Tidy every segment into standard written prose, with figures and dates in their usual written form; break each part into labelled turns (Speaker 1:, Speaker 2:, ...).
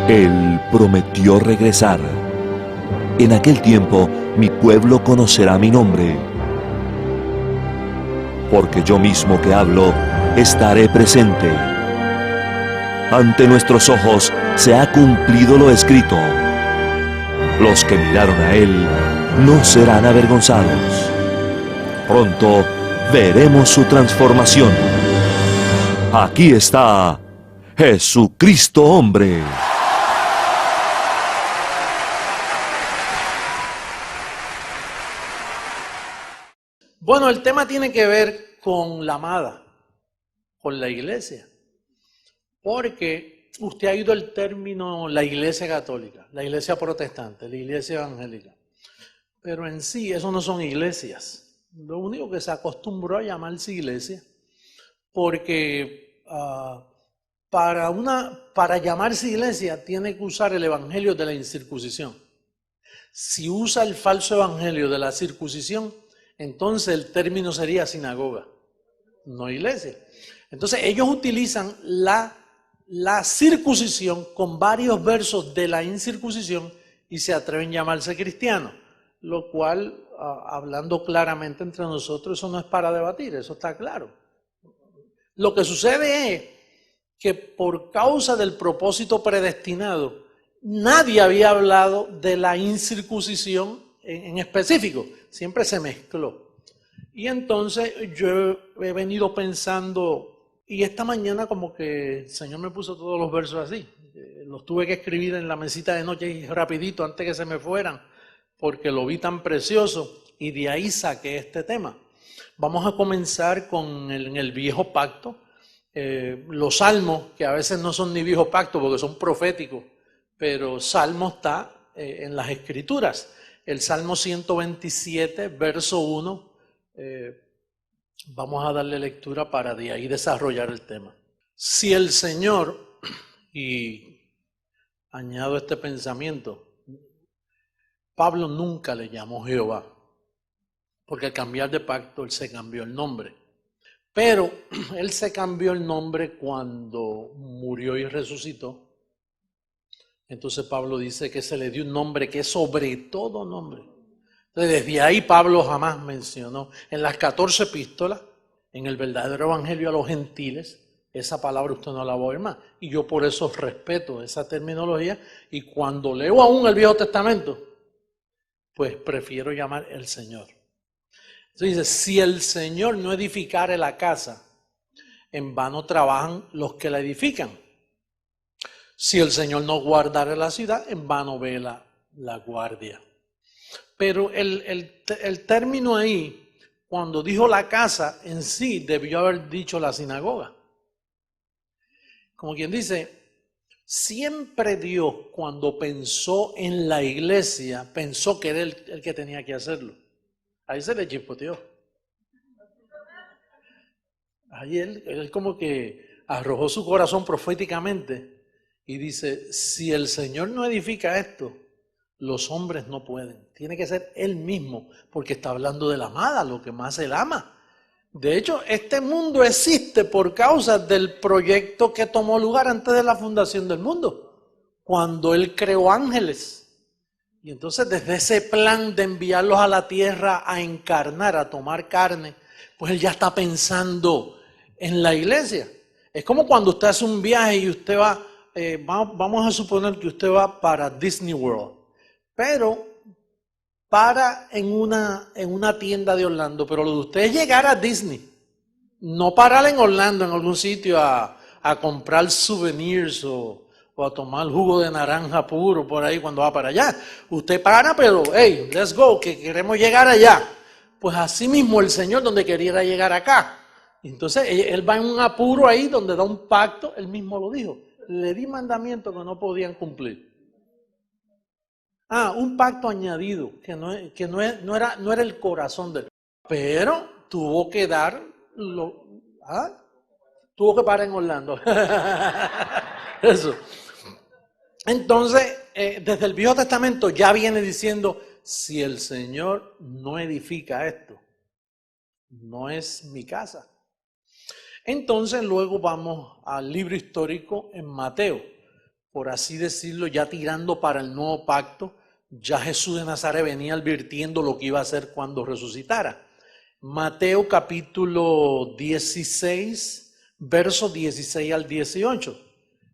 Speaker 1: Él prometió regresar. En aquel tiempo mi pueblo conocerá mi nombre. Porque yo mismo que hablo, estaré presente. Ante nuestros ojos se ha cumplido lo escrito. Los que miraron a Él no serán avergonzados. Pronto veremos su transformación. Aquí está Jesucristo hombre.
Speaker 2: Bueno, el tema tiene que ver con la amada, con la iglesia. Porque usted ha oído el término la iglesia católica, la iglesia protestante, la iglesia evangélica. Pero en sí, eso no son iglesias. Lo único que se acostumbró a llamarse iglesia, porque para llamarse iglesia tiene que usar el evangelio de la incircuncisión. Si usa el falso evangelio de la circuncisión, entonces el término sería sinagoga, no iglesia. Entonces ellos utilizan la circuncisión con varios versos de la incircuncisión y se atreven a llamarse cristianos, lo cual, hablando claramente entre nosotros, eso no es para debatir, eso está claro. Lo que sucede es que por causa del propósito predestinado, nadie había hablado de la incircuncisión en específico, siempre se mezcló. Y entonces yo he venido pensando, y esta mañana como que el Señor me puso todos los versos así, los tuve que escribir en la mesita de noche y rapidito antes que se me fueran, porque lo vi tan precioso y de ahí saqué este tema. Vamos a comenzar con en el viejo pacto, los salmos, que a veces no son ni viejo pacto porque son proféticos, pero salmo está en las escrituras. El Salmo 127, verso 1, vamos a darle lectura para de ahí desarrollar el tema. Si el Señor, y añado este pensamiento, Pablo nunca le llamó Jehová, porque al cambiar de pacto él se cambió el nombre. Pero él se cambió el nombre cuando murió y resucitó. Entonces Pablo dice que se le dio un nombre que es sobre todo nombre. Entonces desde ahí Pablo jamás mencionó en las 14 epístolas, en el verdadero evangelio a los gentiles, esa palabra usted no la va a ver más. Y yo por eso respeto esa terminología y cuando leo aún el Viejo Testamento, pues prefiero llamar el Señor. Entonces dice, si el Señor no edificare la casa, en vano trabajan los que la edifican. Si el Señor no guardare la ciudad, en vano vela la guardia. Pero el término ahí, cuando dijo la casa, en sí debió haber dicho la sinagoga. Como quien dice, siempre Dios cuando pensó en la iglesia, pensó que era el que tenía que hacerlo. Ahí se le chispoteó. Ahí él como que arrojó su corazón proféticamente y dice, si el Señor no edifica esto, los hombres no pueden. Tiene que ser Él mismo, porque está hablando de la amada, lo que más Él ama. De hecho, este mundo existe por causa del proyecto que tomó lugar antes de la fundación del mundo, cuando Él creó ángeles. Y entonces desde ese plan de enviarlos a la tierra a encarnar, a tomar carne, pues Él ya está pensando en la iglesia. Es como cuando usted hace un viaje y usted va, vamos a suponer que usted va para Disney World, pero para en una tienda de Orlando, pero lo de usted es llegar a Disney, no parar en Orlando, en algún sitio a comprar souvenirs o a tomar jugo de naranja puro por ahí cuando va para allá. Usted para, pero hey, let's go, que queremos llegar allá. Pues así mismo el Señor donde quería llegar acá. Entonces Él va en un apuro ahí donde da un pacto, Él mismo lo dijo. Le di mandamientos que no podían cumplir. Un pacto añadido, que no era el corazón de él. Pero tuvo que tuvo que parar en Orlando. Eso. Entonces, desde el Viejo Testamento ya viene diciendo, si el Señor no edifica esto, no es mi casa. Entonces luego vamos al libro histórico en Mateo. por así decirlo, ya tirando para el nuevo pacto. Ya Jesús de Nazaret venía advirtiendo lo que iba a hacer cuando resucitara. Mateo capítulo 16, versos 16 al 18.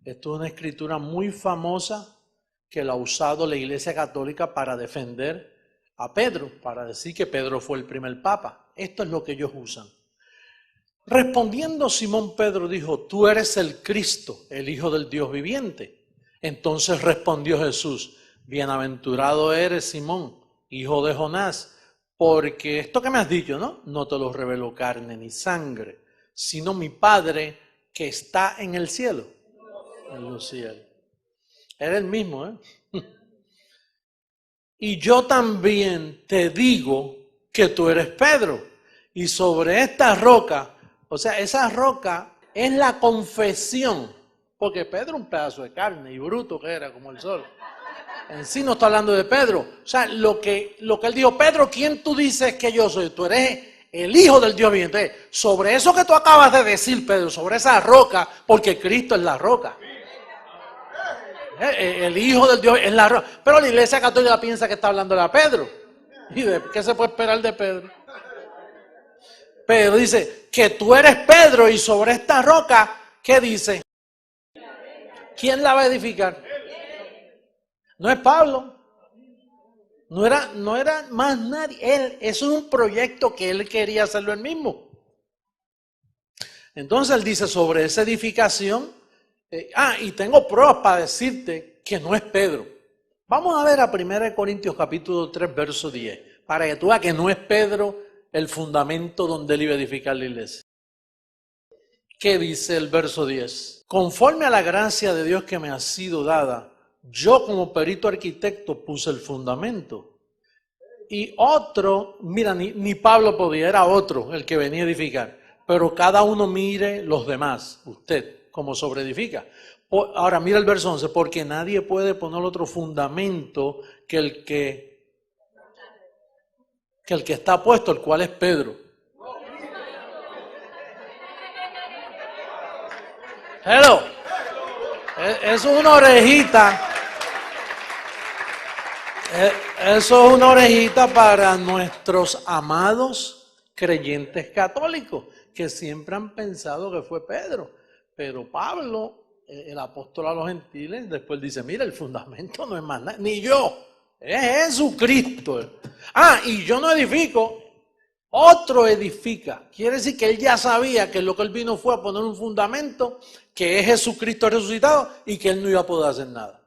Speaker 2: Esto es una escritura muy famosa que la ha usado la Iglesia Católica para defender a Pedro, para decir que Pedro fue el primer papa. Esto es lo que ellos usan. Respondiendo Simón Pedro dijo, tú eres el Cristo, el Hijo del Dios viviente. Entonces respondió Jesús, bienaventurado eres Simón, hijo de Jonás, porque esto que me has dicho, no te lo reveló carne ni sangre, sino mi Padre que está en el cielo, en los cielos. Era el mismo, Y yo también te digo que tú eres Pedro, y sobre esta roca, o sea, esa roca es la confesión, porque Pedro un pedazo de carne y bruto que era como el sol. En sí no está hablando de Pedro. O sea, lo que él dijo, Pedro, ¿quién tú dices que yo soy? Tú eres el Hijo del Dios viviente. Sobre eso que tú acabas de decir, Pedro, sobre esa roca, porque Cristo es la roca. El Hijo del Dios es la roca. Pero la Iglesia Católica piensa que está hablando de Pedro. ¿Y de qué se puede esperar de Pedro? Pedro dice que tú eres Pedro y sobre esta roca, ¿qué dice? ¿Quién la va a edificar? No es Pablo. No era más nadie. Eso es un proyecto que él quería hacerlo él mismo. Entonces él dice sobre esa edificación, y tengo pruebas para decirte que no es Pedro. Vamos a ver a 1 Corintios capítulo 3, verso 10, para que tú veas que no es Pedro el fundamento donde él iba a edificar la iglesia. ¿Qué dice el verso 10? Conforme a la gracia de Dios que me ha sido dada, yo como perito arquitecto puse el fundamento. Y otro, mira, ni Pablo podía, era otro el que venía a edificar. Pero cada uno mire los demás, usted, como sobreedifica. Ahora mira el verso 11, porque nadie puede poner otro fundamento que el que está puesto, el cual es Pedro. Hello. Eso es una orejita. Eso es una orejita para nuestros amados creyentes católicos que siempre han pensado que fue Pedro. Pero Pablo, el apóstol a los gentiles, después dice, mira, el fundamento no es más nada, ni yo, es Jesucristo. Y yo no edifico, otro edifica. Quiere decir que él ya sabía que lo que él vino fue a poner un fundamento, que es Jesucristo resucitado y que él no iba a poder hacer nada.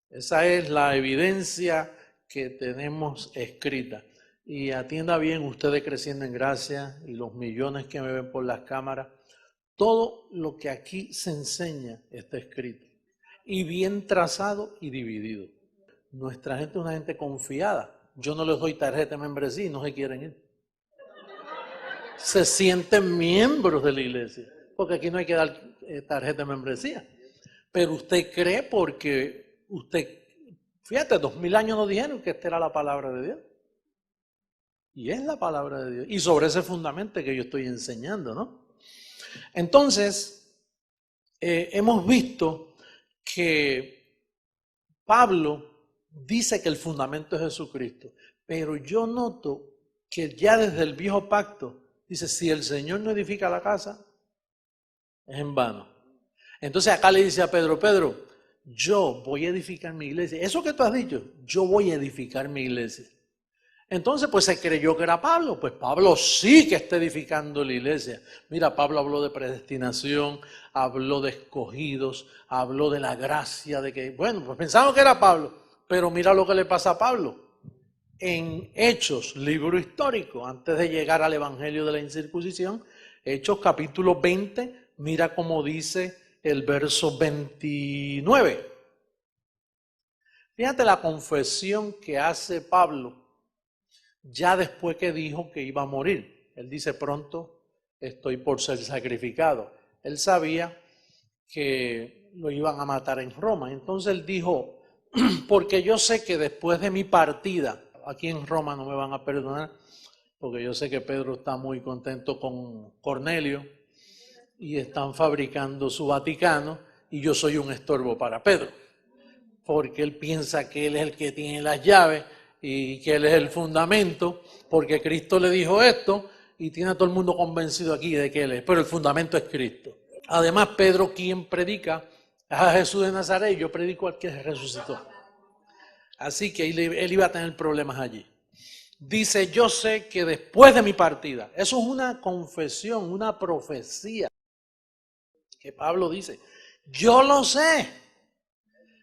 Speaker 2: Esa es la evidencia que tenemos escrita. Y atienda bien ustedes creciendo en gracia y los millones que me ven por las cámaras. Todo lo que aquí se enseña está escrito. Y bien trazado y dividido. Nuestra gente es una gente confiada. Yo no les doy tarjeta de membresía y no se quieren ir. Se sienten miembros de la iglesia. Porque aquí no hay que dar tarjeta de membresía. Pero usted cree porque... Fíjate, 2000 años nos dijeron que esta era la palabra de Dios. Y es la palabra de Dios. Y sobre ese fundamento que yo estoy enseñando, ¿no? Entonces, hemos visto que Pablo dice que el fundamento es Jesucristo. Pero yo noto que ya desde el viejo pacto, dice, si el Señor no edifica la casa, es en vano. Entonces acá le dice a Pedro, yo voy a edificar mi iglesia. Eso que tú has dicho, yo voy a edificar mi iglesia. Entonces, pues se creyó que era Pablo. Pues Pablo sí que está edificando la iglesia. Mira, Pablo habló de predestinación, habló de escogidos, habló de la gracia, de que, bueno, pues pensamos que era Pablo. Pero mira lo que le pasa a Pablo. En Hechos, libro histórico, antes de llegar al evangelio de la incircuncisión, Hechos capítulo 20, mira cómo dice el verso 29. Fíjate la confesión que hace Pablo ya después que dijo que iba a morir. Él dice, pronto estoy por ser sacrificado. Él sabía que lo iban a matar en Roma. Entonces él dijo, porque yo sé que después de mi partida, aquí en Roma no me van a perdonar, porque yo sé que Pedro está muy contento con Cornelio, y están fabricando su Vaticano, y yo soy un estorbo para Pedro, porque él piensa que él es el que tiene las llaves y que él es el fundamento, porque Cristo le dijo esto y tiene a todo el mundo convencido aquí de que él es, pero el fundamento es Cristo. Además, Pedro, quien predica a Jesús de Nazaret, yo predico al que resucitó. Así que él iba a tener problemas allí. Dice, yo sé que después de mi partida, eso es una confesión, una profecía que Pablo dice, yo lo sé.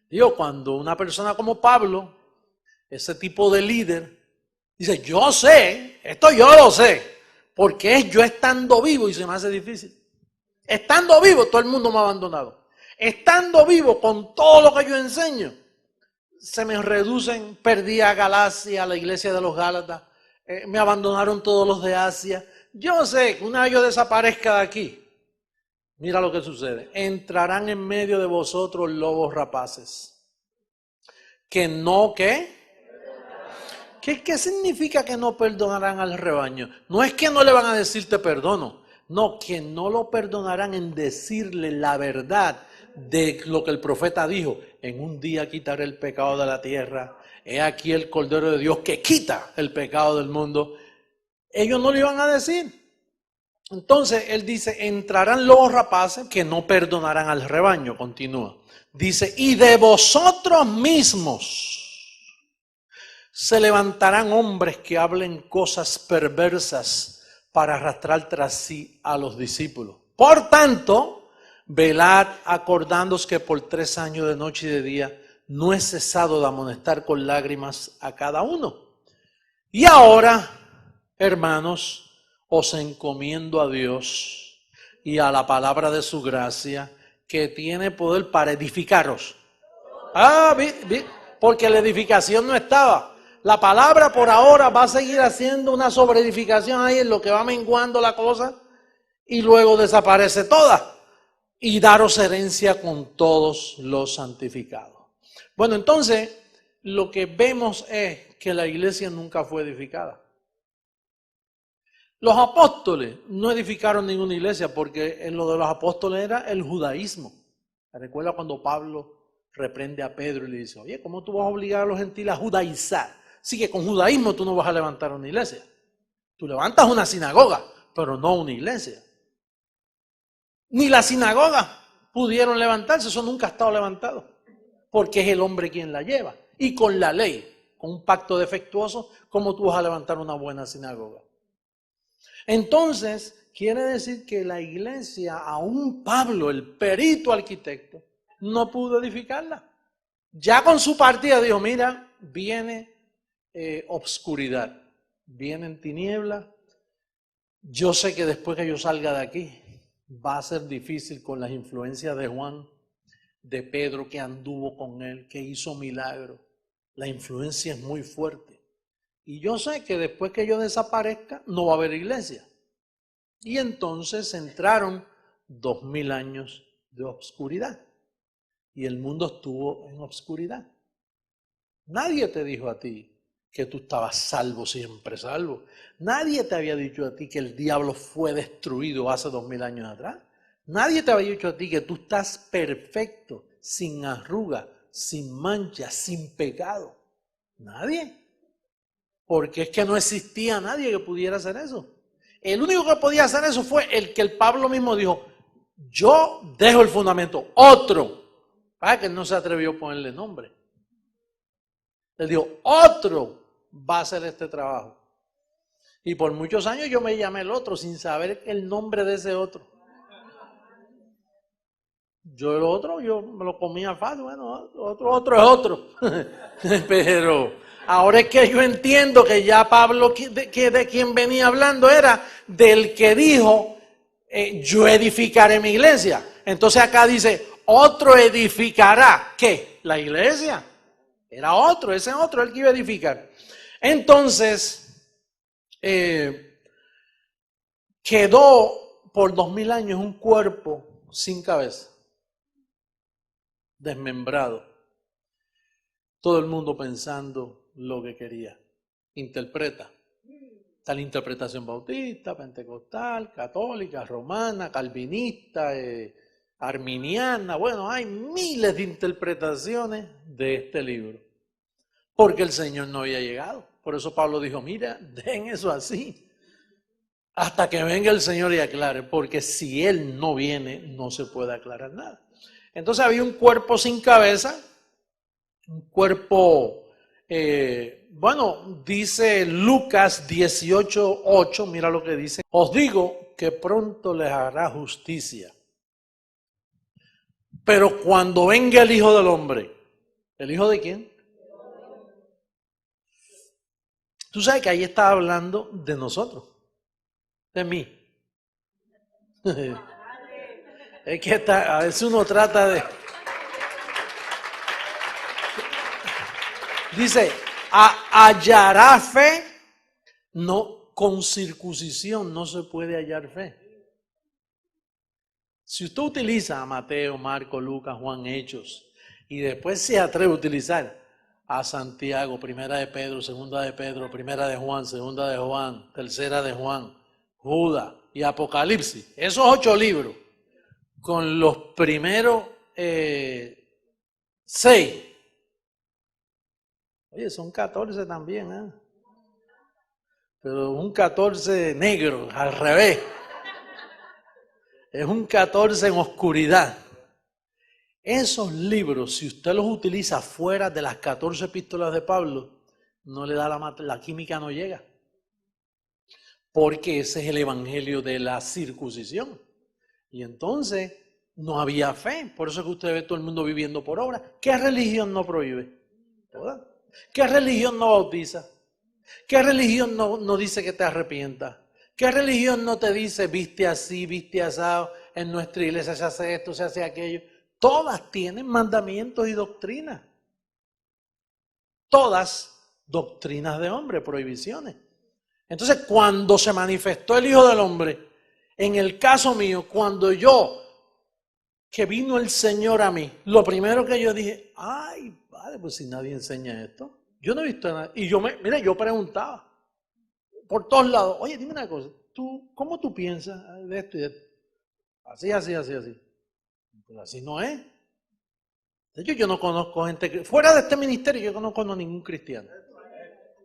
Speaker 2: Digo, cuando una persona como Pablo, ese tipo de líder, dice, yo sé, esto yo lo sé, porque es yo estando vivo y se me hace difícil. Estando vivo, todo el mundo me ha abandonado. Estando vivo con todo lo que yo enseño, se me reducen, perdí a Galacia, a la iglesia de los Gálatas, me abandonaron todos los de Asia. Yo sé que una vez yo desaparezca de aquí, mira lo que sucede, entrarán en medio de vosotros lobos rapaces. Que no, ¿qué? ¿Qué significa que no perdonarán al rebaño? No es que no le van a decir te perdono, no, que no lo perdonarán en decirle la verdad de lo que el profeta dijo. En un día quitaré el pecado de la tierra. He aquí el Cordero de Dios que quita el pecado del mundo. Ellos no le iban a decir. Entonces él dice, entrarán lobos rapaces que no perdonarán al rebaño. Continúa. Dice, y de vosotros mismos se levantarán hombres que hablen cosas perversas para arrastrar tras sí a los discípulos. Por tanto, velad acordándoos que por 3 años de noche y de día no he cesado de amonestar con lágrimas a cada uno. Y ahora, hermanos, os encomiendo a Dios y a la palabra de su gracia, que tiene poder para edificaros. Porque la edificación no estaba. La palabra por ahora va a seguir haciendo una sobreedificación ahí en lo que va menguando la cosa y luego desaparece toda. Y daros herencia con todos los santificados. Bueno, entonces lo que vemos es que la iglesia nunca fue edificada. Los apóstoles no edificaron ninguna iglesia porque en lo de los apóstoles era el judaísmo. ¿Recuerda cuando Pablo reprende a Pedro y le dice, oye, ¿cómo tú vas a obligar a los gentiles a judaizar? Así que con judaísmo tú no vas a levantar una iglesia. Tú levantas una sinagoga, pero no una iglesia. Ni la sinagoga pudieron levantarse, eso nunca ha estado levantado. Porque es el hombre quien la lleva. Y con la ley, con un pacto defectuoso, ¿cómo tú vas a levantar una buena sinagoga? Entonces, quiere decir que la iglesia, aún Pablo, el perito arquitecto, no pudo edificarla. Ya con su partida dijo, mira, viene obscuridad, vienen tinieblas. Yo sé que después que yo salga de aquí, va a ser difícil con las influencias de Juan, de Pedro que anduvo con él, que hizo milagros. La influencia es muy fuerte. Y yo sé que después que yo desaparezca, no va a haber iglesia. Y entonces entraron 2000 años de obscuridad. Y el mundo estuvo en obscuridad. Nadie te dijo a ti que tú estabas salvo, siempre salvo. Nadie te había dicho a ti que el diablo fue destruido hace 2000 años atrás. Nadie te había dicho a ti que tú estás perfecto, sin arruga, sin mancha, sin pecado. Nadie. Porque es que no existía nadie que pudiera hacer eso. El único que podía hacer eso fue el que el Pablo mismo dijo, yo dejo el fundamento, otro. Para que él no se atrevió a ponerle nombre. Él dijo, otro va a hacer este trabajo. Y por muchos años yo me llamé el otro sin saber el nombre de ese otro. Yo el otro, yo me lo comía fácil, bueno, otro es otro. Pero ahora es que yo entiendo que ya Pablo, de quien venía hablando, era del que dijo, yo edificaré mi iglesia. Entonces acá dice, otro edificará. ¿Qué? La iglesia. Era otro, ese otro el que iba a edificar. Entonces, quedó por 2000 años un cuerpo sin cabeza, desmembrado. Todo el mundo pensando lo que quería. Interpreta. Está la interpretación bautista, pentecostal, católica, romana, calvinista, arminiana. Bueno, hay miles de interpretaciones de este libro, porque el Señor no había llegado. Por eso Pablo dijo, mira, den eso así, hasta que venga el Señor y aclare, porque si Él no viene, no se puede aclarar nada. Entonces había un cuerpo sin cabeza, un cuerpo, dice Lucas 18:8, mira lo que dice. Os digo que pronto les hará justicia. Pero cuando venga el Hijo del Hombre, ¿el Hijo de quién? Tú sabes que ahí está hablando de nosotros, de mí. Es que a veces uno trata de... Dice, hallará fe, no, con circuncisión no se puede hallar fe. Si usted utiliza a Mateo, Marco, Lucas, Juan, Hechos, y después se atreve a utilizar a Santiago, primera de Pedro, segunda de Pedro, primera de Juan, segunda de Juan, tercera de Juan, Judas y Apocalipsis, esos 8 libros, con los primeros 6, oye, son 14 también, ¿eh? Pero un 14 negro, al revés. Es un 14 en oscuridad. Esos libros, si usted los utiliza fuera de las 14 epístolas de Pablo, no le da la química no llega. Porque ese es el evangelio de la circuncisión. Y entonces no había fe. Por eso es que usted ve todo el mundo viviendo por obra. ¿Qué religión no prohíbe? ¿Toda? ¿Qué religión no bautiza? ¿Qué religión no dice que te arrepientas? ¿Qué religión no te dice viste así, viste asado, en nuestra iglesia se hace esto, se hace aquello? Todas tienen mandamientos y doctrinas. Todas doctrinas de hombre, prohibiciones. Entonces, cuando se manifestó el Hijo del Hombre, en el caso mío, cuando que vino el Señor a mí, lo primero que yo dije, ay, padre, pues si nadie enseña esto. Yo no he visto nada. Y yo preguntaba por todos lados, oye, dime una cosa, ¿cómo tú piensas de esto y de esto? Así. Pues así no es. De hecho, yo no conozco gente, fuera de este ministerio yo no conozco a ningún cristiano.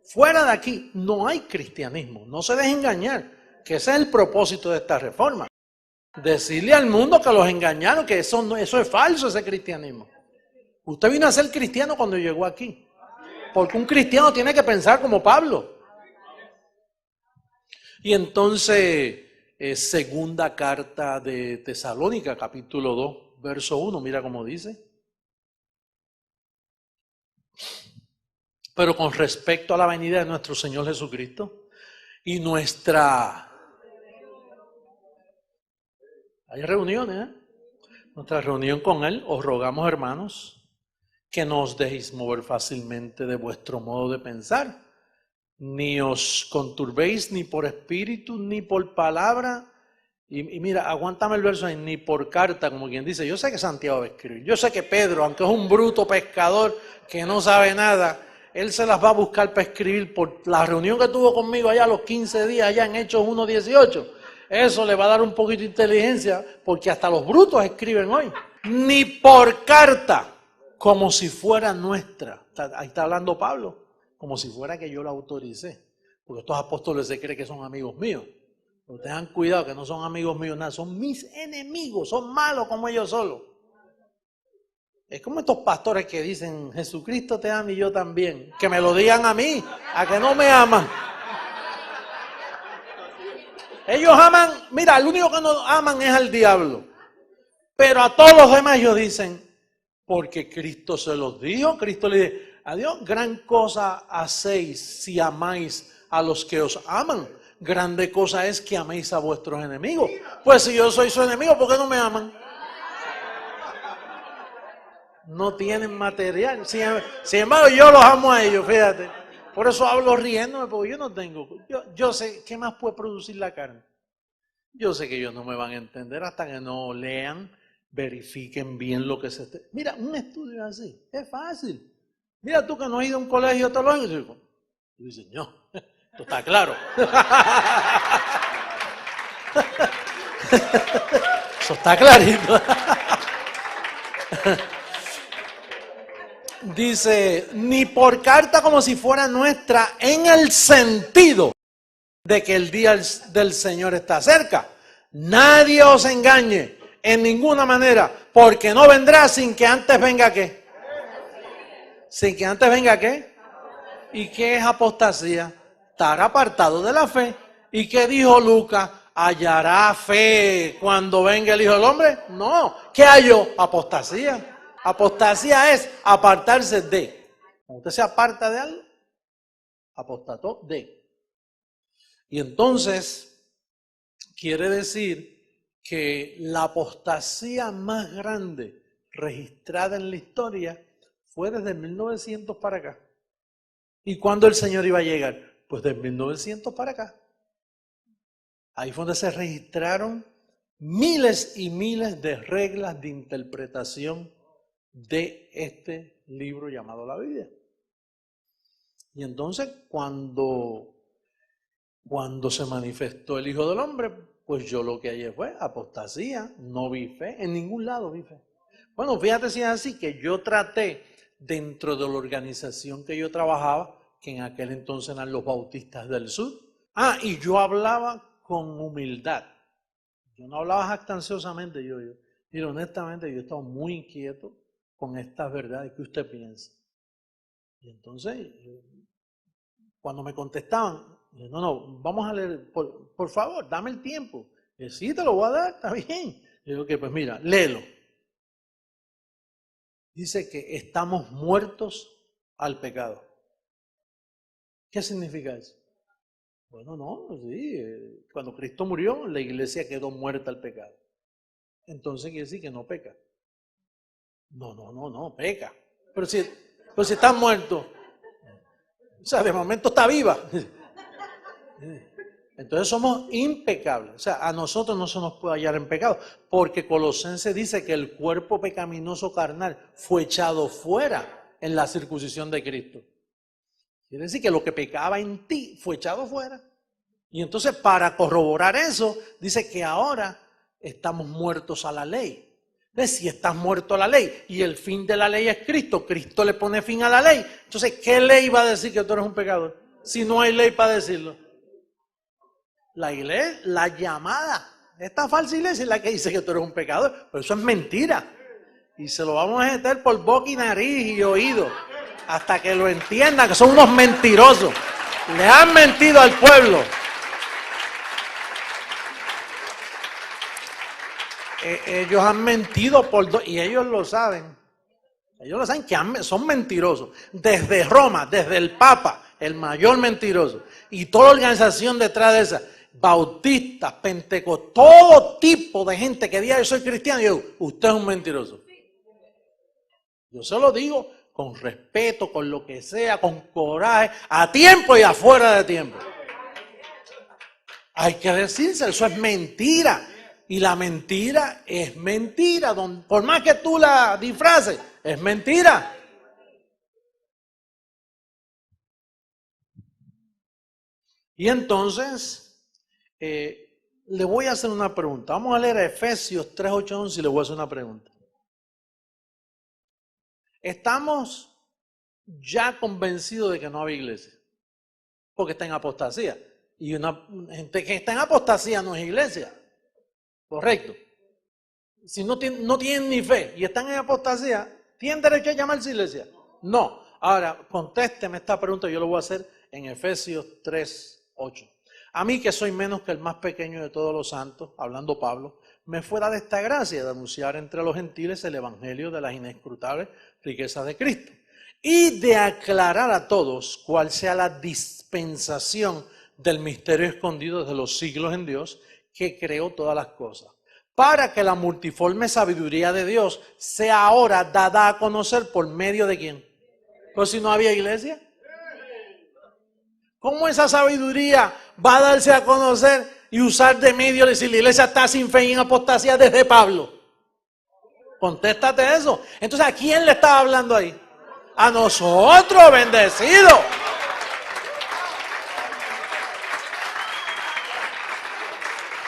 Speaker 2: Fuera de aquí no hay cristianismo, no se deje engañar, que ese es el propósito de esta reforma. Decirle al mundo que los engañaron, que eso es falso, ese cristianismo. Usted vino a ser cristiano cuando llegó aquí, porque un cristiano tiene que pensar como Pablo. Y entonces, segunda carta de Tesalónica, capítulo 2, verso 1, mira cómo dice. Pero con respecto a la venida de nuestro Señor Jesucristo y hay reuniones, nuestra reunión con Él, os rogamos, hermanos, que no os dejéis mover fácilmente de vuestro modo de pensar, ni os conturbéis ni por espíritu, ni por palabra, y mira, aguántame el verso ahí, ni por carta, como quien dice. Yo sé que Santiago va a escribir, yo sé que Pedro, aunque es un bruto pescador que no sabe nada, él se las va a buscar para escribir por la reunión que tuvo conmigo allá los 15 días, allá en Hechos 1:18. Eso le va a dar un poquito de inteligencia, porque hasta los brutos escriben hoy. Ni por carta, como si fuera nuestra. Ahí está hablando Pablo, como si fuera que yo la autoricé. Porque estos apóstoles se creen que son amigos míos. Pero tengan cuidado que no son amigos míos, nada, son mis enemigos, son malos como ellos solos. Es como estos pastores que dicen, Jesucristo te ama y yo también. Que me lo digan a mí, a que no me aman. Ellos aman, mira, el único que no aman es al diablo. Pero a todos los demás ellos dicen, porque Cristo se los dijo, Cristo le dice, adiós, gran cosa hacéis si amáis a los que os aman. Grande cosa es que améis a vuestros enemigos. Pues si yo soy su enemigo, ¿por qué no me aman? No tienen material. Sin embargo, yo los amo a ellos, fíjate. Por eso hablo riéndome, porque yo no tengo. Yo sé qué más puede producir la carne. Yo sé que ellos no me van a entender hasta que no lean, verifiquen bien lo que se esté. Mira, un estudio así, es fácil. Mira tú que no has ido a un colegio teológico. Y dices, no, esto está claro. Eso está clarito. Dice, ni por carta como si fuera nuestra, en el sentido de que el día del Señor está cerca. Nadie os engañe en ninguna manera, porque no vendrá sin que antes venga ¿qué? Sin que antes venga ¿qué? ¿Y qué es apostasía? Estar apartado de la fe. ¿Y qué dijo Lucas? ¿Hallará fe cuando venga el Hijo del Hombre? No. ¿Qué halló? Apostasía. Apostasía es apartarse de. Cuando usted se aparta de algo, apostató de. Y entonces, quiere decir que la apostasía más grande registrada en la historia fue desde 1900 para acá. ¿Y cuándo el Señor iba a llegar? Pues de 1900 para acá. Ahí fue donde se registraron miles y miles de reglas de interpretación de este libro llamado la Biblia. Y entonces cuando se manifestó el Hijo del Hombre, pues yo lo que hallé fue apostasía, no vi fe, en ningún lado vi fe. Bueno, fíjate si es así, que yo traté dentro de la organización que yo trabajaba, que en aquel entonces eran los Bautistas del Sur. Y yo hablaba con humildad. Yo no hablaba jactanciosamente, y honestamente yo estaba muy inquieto con estas verdades que usted piensa. Y entonces, cuando me contestaban, no, vamos a leer, por favor, dame el tiempo. Y sí, te lo voy a dar, está bien. Y digo, pues mira, léelo. Dice que estamos muertos al pecado. ¿Qué significa eso? Bueno, no, sí, cuando Cristo murió, la iglesia quedó muerta al pecado. Entonces quiere decir que no peca. No, peca. Pero si está muerto, o sea, de momento está viva. Entonces somos impecables. O sea, a nosotros no se nos puede hallar en pecado, porque Colosenses dice que el cuerpo pecaminoso carnal fue echado fuera en la circuncisión de Cristo. Quiere decir que lo que pecaba en ti fue echado fuera. Y entonces, para corroborar eso, dice que ahora estamos muertos a la ley. Si estás muerto a la ley y el fin de la ley es Cristo, Cristo le pone fin a la ley. Entonces, ¿qué ley va a decir que tú eres un pecador? Si no hay ley para decirlo. La iglesia, la llamada, esta falsa iglesia es la que dice que tú eres un pecador, pero eso es mentira. Y se lo vamos a meter por boca y nariz y oído, hasta que lo entiendan, que son unos mentirosos. Le han mentido al pueblo. Ellos han mentido y ellos lo saben. Ellos lo saben que son mentirosos. Desde Roma, desde el Papa, el mayor mentiroso. Y toda la organización detrás de esa. Bautistas, pentecostés, todo tipo de gente que diga yo soy cristiano. Y yo, usted es un mentiroso. Yo se lo digo con respeto, con lo que sea, con coraje, a tiempo y afuera de tiempo. Hay que decirse, eso es mentira. Y la mentira es mentira. Por más que tú la disfraces, es mentira. Y entonces, le voy a hacer una pregunta. Vamos a leer Efesios 3, 8, 11 y le voy a hacer una pregunta. Estamos ya convencidos de que no hay iglesia, porque está en apostasía. Y una gente que está en apostasía no es iglesia. Correcto. Si no tienen ni fe y están en apostasía, ¿tienen derecho a llamarse iglesia? No. Ahora, contésteme esta pregunta, yo lo voy a hacer en Efesios 3, 8. A mí, que soy menos que el más pequeño de todos los santos, hablando Pablo, me fue dada esta gracia de anunciar entre los gentiles el evangelio de las inescrutables riquezas de Cristo y de aclarar a todos cuál sea la dispensación del misterio escondido desde los siglos en Dios, que creó todas las cosas, para que la multiforme sabiduría de Dios sea ahora dada a conocer por medio de ¿quién? Pues si no había iglesia. ¿Cómo esa sabiduría va a darse a conocer y usar de medio? Decir, la iglesia está sin fe y en apostasía desde Pablo. Contéstate eso. Entonces, ¿a quién le estaba hablando ahí? A nosotros, bendecidos.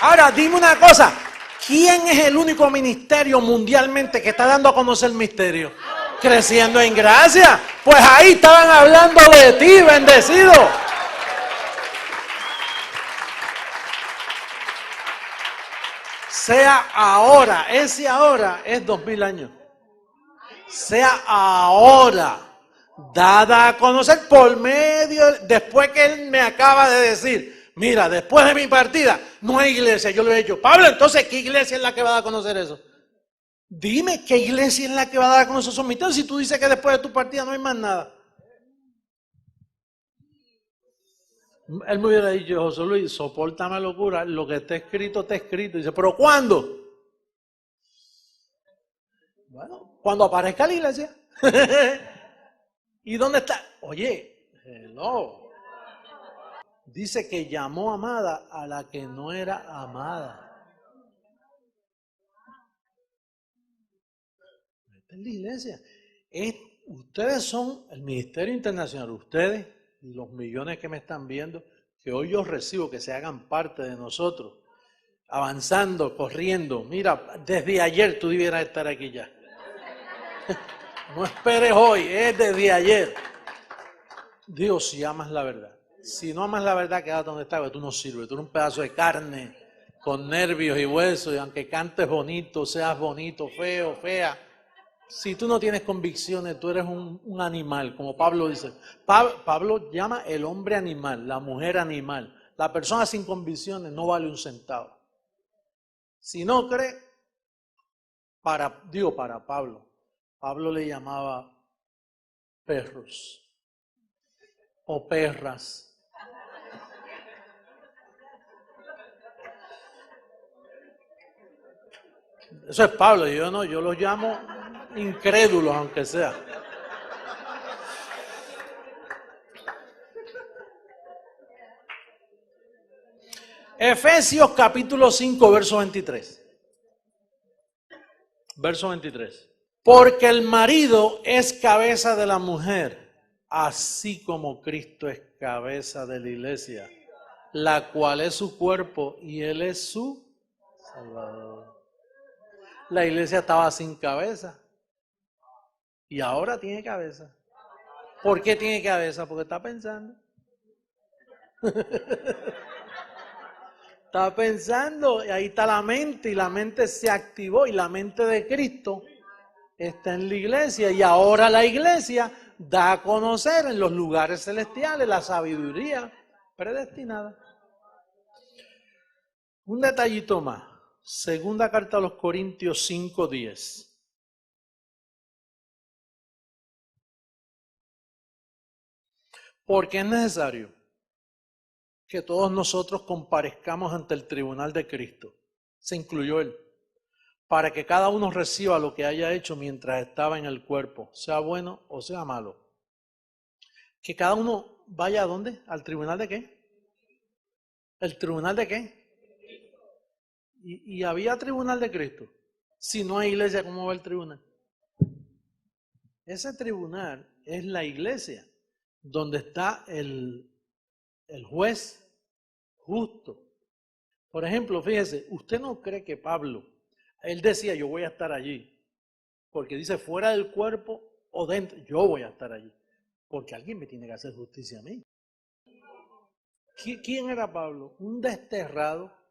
Speaker 2: Ahora, dime una cosa. ¿Quién es el único ministerio mundialmente que está dando a conocer el misterio? Creciendo en gracia. Pues ahí estaban hablando de ti, bendecido. Sea ahora, ese ahora es 2000 años. Sea ahora, dada a conocer por medio, después que él me acaba de decir, mira, después de mi partida, no hay iglesia. Yo le he dicho, Pablo, entonces, ¿qué iglesia es la que va a dar a conocer eso? Dime, ¿qué iglesia es la que va a dar a conocer esos misterios si tú dices que después de tu partida no hay más nada? Él me hubiera dicho, José Luis, sopórtame locura, lo que está escrito, está escrito. Dice, ¿pero cuándo? Bueno, cuando aparezca la iglesia. ¿Y dónde está? Oye, hello. Dice que llamó amada a la que no era amada. Esta es la iglesia. Ustedes son el Ministerio Internacional, ustedes y los millones que me están viendo, que hoy yo recibo que se hagan parte de nosotros, avanzando, corriendo. Mira, desde ayer tú debieras estar aquí ya. No esperes hoy, es desde ayer. Dios, si amas la verdad. Si no amas la verdad, quédate donde estás, porque tú no sirves. Tú eres un pedazo de carne con nervios y huesos, y aunque cantes bonito, seas bonito, feo, fea. Si tú no tienes convicciones, tú eres un animal, como Pablo dice. Pablo llama el hombre animal, la mujer animal. La persona sin convicciones no vale un centavo. Si no cree, para Pablo le llamaba perros o perras. Eso es Pablo, yo no, yo los llamo incrédulos, aunque sea. Efesios capítulo 5, verso 23. Verso 23. Porque el marido es cabeza de la mujer, así como Cristo es cabeza de la iglesia, la cual es su cuerpo y él es su Salvador. La iglesia estaba sin cabeza y ahora tiene cabeza. ¿Por qué tiene cabeza? Porque está pensando. Está pensando y ahí está la mente y la mente se activó y la mente de Cristo está en la iglesia y ahora la iglesia da a conocer en los lugares celestiales la sabiduría predestinada. Un detallito más. Segunda carta a los Corintios 5:10. Porque es necesario que todos nosotros comparezcamos ante el tribunal de Cristo. Se incluyó él. Para que cada uno reciba lo que haya hecho mientras estaba en el cuerpo, sea bueno o sea malo. Que cada uno vaya ¿a dónde? ¿Al tribunal de qué? ¿El tribunal de qué? Y había tribunal de Cristo. Si no hay iglesia, ¿cómo va el tribunal? Ese tribunal es la iglesia, donde está el juez justo. Por ejemplo, fíjese, ¿usted no cree que Pablo, él decía, yo voy a estar allí, porque dice, fuera del cuerpo o dentro, yo voy a estar allí, porque alguien me tiene que hacer justicia a mí? ¿Quién era Pablo? Un desterrado.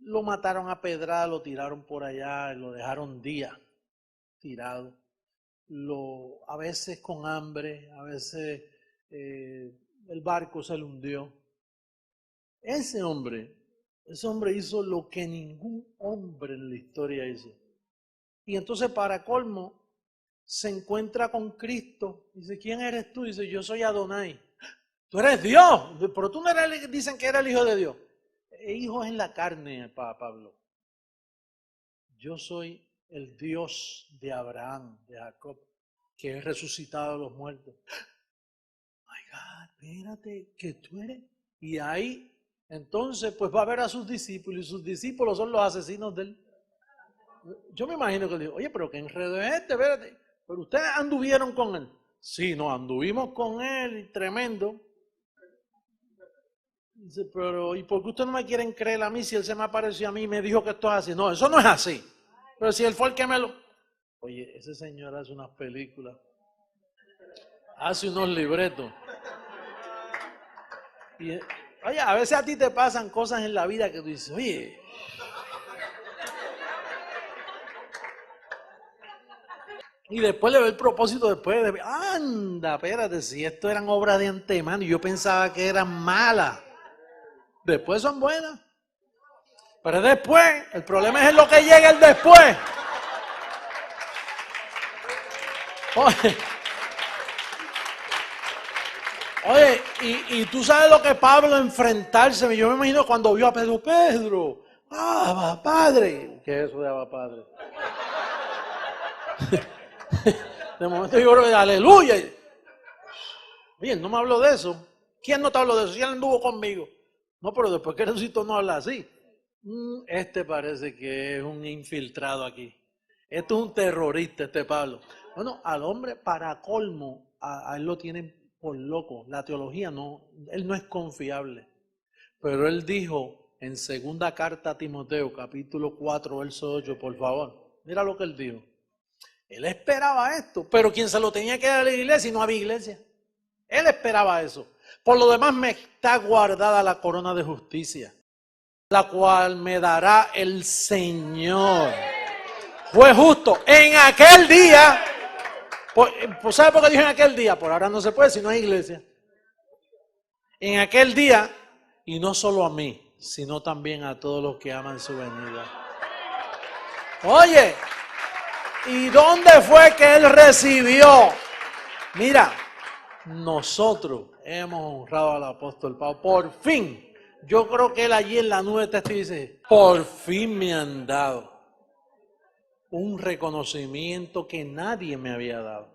Speaker 2: Lo mataron a pedrada, lo tiraron por allá, lo dejaron días tirado. A veces con hambre, a veces el barco se le hundió. Ese hombre hizo lo que ningún hombre en la historia hizo. Y entonces, para colmo, se encuentra con Cristo. Dice, ¿quién eres tú? Dice, yo soy Adonai. Tú eres Dios, pero tú no eres, dicen que era el Hijo de Dios. Hijo es en la carne, Pablo. Yo soy el Dios de Abraham, de Jacob, que he resucitado a los muertos. My God, espérate, que tú eres. Y ahí, entonces, pues va a ver a sus discípulos, y sus discípulos son los asesinos de él. Yo me imagino que le digo, oye, pero qué enredo es este, espérate. Pero ustedes anduvieron con él. Sí, no, anduvimos con él, tremendo. Dice, pero ¿y por qué ustedes no me quieren creer a mí si él se me apareció a mí y me dijo que esto es así? No, eso no es así. Pero si él fue el que me lo... Oye, ese señor hace unas películas, hace unos libretos. Y, oye, a veces a ti te pasan cosas en la vida que tú dices, oye... Y después le ve el propósito después de... Anda, espérate, si esto eran obras de antemano y yo pensaba que eran malas. Después son buenas. Pero después, el problema es en lo que llega el después. Oye, y tú sabes lo que Pablo enfrentarse. Yo me imagino cuando vio a Pedro, Pedro, Abba, Padre. ¿Qué es eso de Abba, Padre? De momento yo creo, aleluya. Bien, no me habló de eso. ¿Quién no te habló de eso? Si él anduvo conmigo. No, pero después que resucitó no habla así. Este parece que es un infiltrado aquí. Este es un terrorista, este Pablo. Bueno, al hombre, para colmo, a él lo tienen por loco. La teología no, él no es confiable. Pero él dijo en segunda carta a Timoteo, capítulo 4, verso 8, por favor. Mira lo que él dijo. Él esperaba esto, pero quien se lo tenía que dar a la iglesia y no había iglesia. Él esperaba eso. Por lo demás me está guardada la corona de justicia, la cual me dará el Señor. Fue justo en aquel día. Pues ¿sabe por qué dijo en aquel día? Por ahora no se puede si no hay iglesia. En aquel día, y no solo a mí, sino también a todos los que aman su venida. Oye, ¿y dónde fue que él recibió? Mira, nosotros hemos honrado al apóstol Pablo. Por fin. Yo creo que él allí en la nube de testigos dice, por fin me han dado un reconocimiento que nadie me había dado.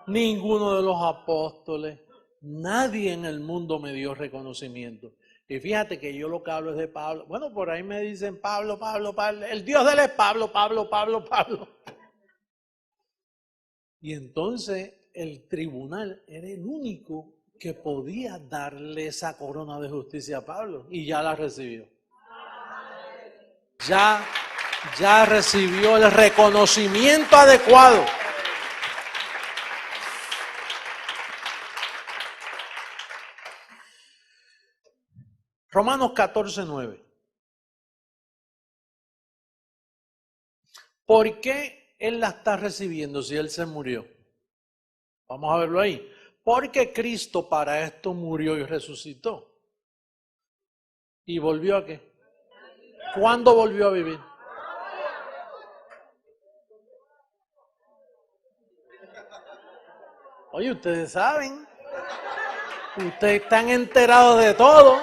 Speaker 2: Ninguno de los apóstoles, nadie en el mundo me dio reconocimiento. Y fíjate que yo lo que hablo es de Pablo. Bueno, por ahí me dicen Pablo, Pablo, Pablo. El Dios de él es Pablo, Pablo, Pablo, Pablo. Y entonces el tribunal era el único que podía darle esa corona de justicia a Pablo. Y ya la recibió. Ya recibió el reconocimiento adecuado. Romanos 14:9. ¿Por qué él la está recibiendo si él se murió? Vamos a verlo ahí. Porque Cristo para esto murió y resucitó. ¿Y volvió a qué? ¿Cuándo volvió a vivir? Oye, ustedes saben. Ustedes están enterados de todo.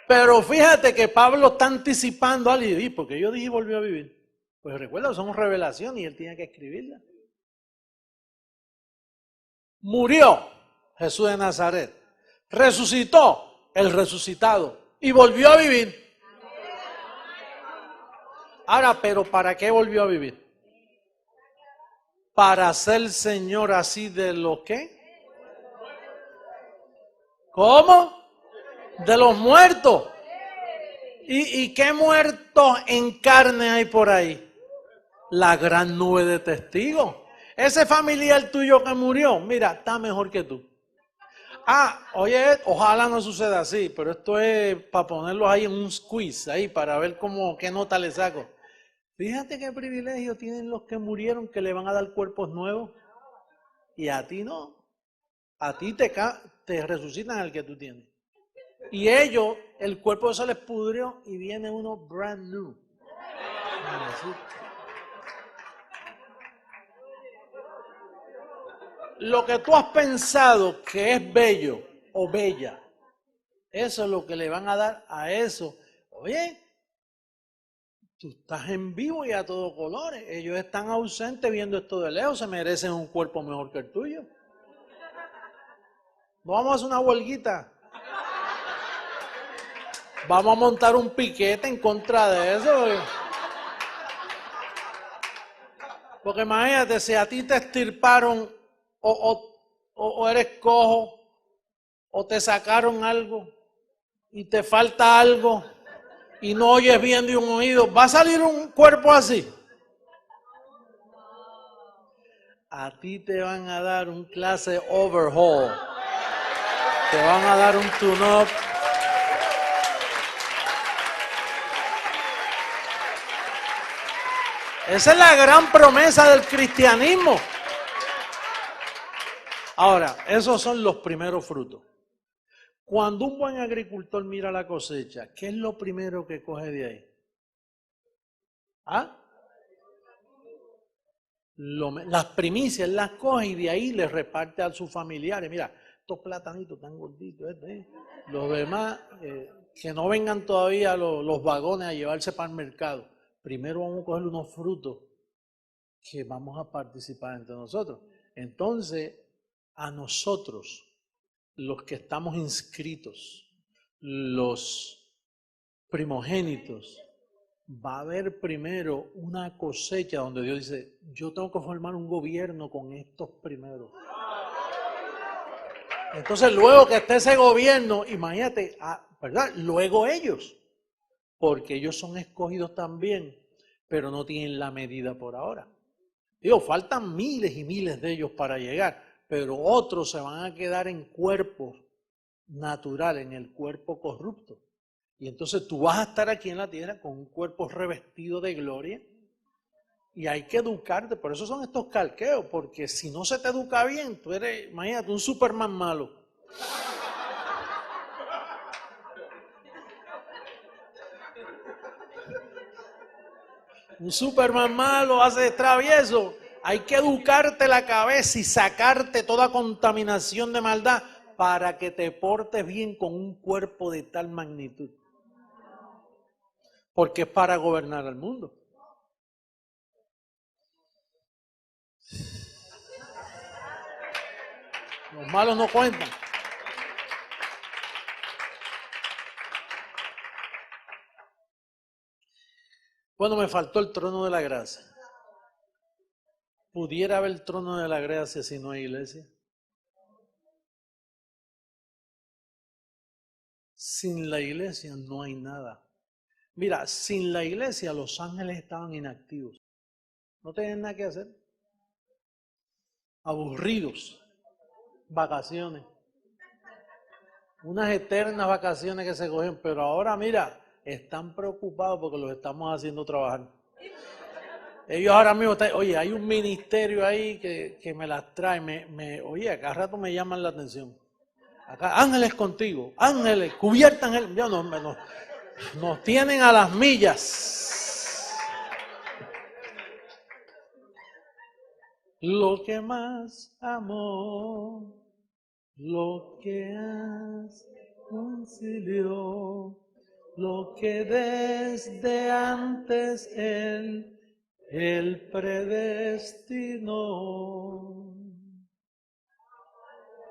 Speaker 2: Pero fíjate que Pablo está anticipando algo y porque yo dije volvió a vivir. Pues recuerda, son revelaciones y él tiene que escribirla. Murió Jesús de Nazaret. Resucitó el resucitado y volvió a vivir. Ahora, pero ¿para qué volvió a vivir? Para ser Señor así de los ¿qué? ¿Cómo? De los muertos. ¿Y qué muertos en carne hay por ahí? La gran nube de testigos. Ese familiar tuyo que murió, mira, está mejor que tú. Oye, ojalá no suceda así, pero esto es para ponerlos ahí en un quiz, ahí para ver qué nota le saco. Fíjate qué privilegio tienen los que murieron que le van a dar cuerpos nuevos y a ti no. A ti te resucitan al que tú tienes. Y ellos, el cuerpo se les pudrió y viene uno brand new. Lo que tú has pensado que es bello o bella, eso es lo que le van a dar a eso. Oye, tú estás en vivo y a todo colores. Ellos están ausentes viendo esto de lejos, se merecen un cuerpo mejor que el tuyo. ¿No vamos a hacer una huelguita? Vamos a montar un piquete en contra de eso. Porque imagínate, si a ti te extirparon o eres cojo o te sacaron algo y te falta algo y no oyes bien de un oído, ¿va a salir un cuerpo así? A ti te van a dar un clase overhaul, te van a dar un tune-up. Esa es la gran promesa del cristianismo. Ahora, esos son los primeros frutos. Cuando un buen agricultor mira la cosecha, ¿qué es lo primero que coge de ahí? ¿Ah? Las primicias las coge y de ahí les reparte a sus familiares. Mira, estos platanitos tan gorditos, los demás, que no vengan todavía los vagones a llevarse para el mercado. Primero vamos a coger unos frutos que vamos a participar entre nosotros. Entonces, a nosotros, los que estamos inscritos, los primogénitos, va a haber primero una cosecha donde Dios dice, yo tengo que formar un gobierno con estos primeros. Entonces, luego que esté ese gobierno, imagínate, ¿verdad? Luego ellos, porque ellos son escogidos también, pero no tienen la medida por ahora. Digo, faltan miles y miles de ellos para llegar, pero otros se van a quedar en cuerpos naturales, en el cuerpo corrupto. Y entonces tú vas a estar aquí en la tierra con un cuerpo revestido de gloria y hay que educarte. Por eso son estos calqueos, porque si no se te educa bien, tú eres, imagínate, un Superman malo. Un Superman malo hace travieso. Hay que educarte la cabeza y sacarte toda contaminación de maldad para que te portes bien con un cuerpo de tal magnitud. Porque es para gobernar al mundo. Los malos no cuentan. Bueno, me faltó el trono de la gracia. ¿Pudiera haber el trono de la gracia si no hay iglesia? Sin la iglesia no hay nada. Mira, sin la iglesia los ángeles estaban inactivos. No tenían nada que hacer. Aburridos. Vacaciones. Unas eternas vacaciones que se cogen, pero ahora mira, están preocupados porque los estamos haciendo trabajar. Ellos ahora mismo están, oye, hay un ministerio ahí que me las trae, oye, a cada rato me llaman la atención. Acá, ángeles contigo, ángeles, cubiertan el, ya nos tienen a las millas. Lo que más amó, lo que has concilió, lo que desde antes él predestinó.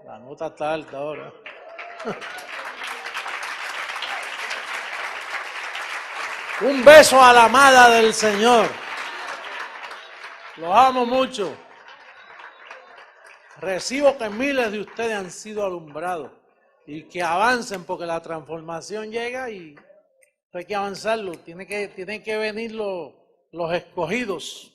Speaker 2: La nota está alta ahora. Un beso a la amada del Señor. Los amo mucho. Recibo que miles de ustedes han sido alumbrados y que avancen porque la transformación llega y hay que avanzarlo. Tienen que venir los escogidos.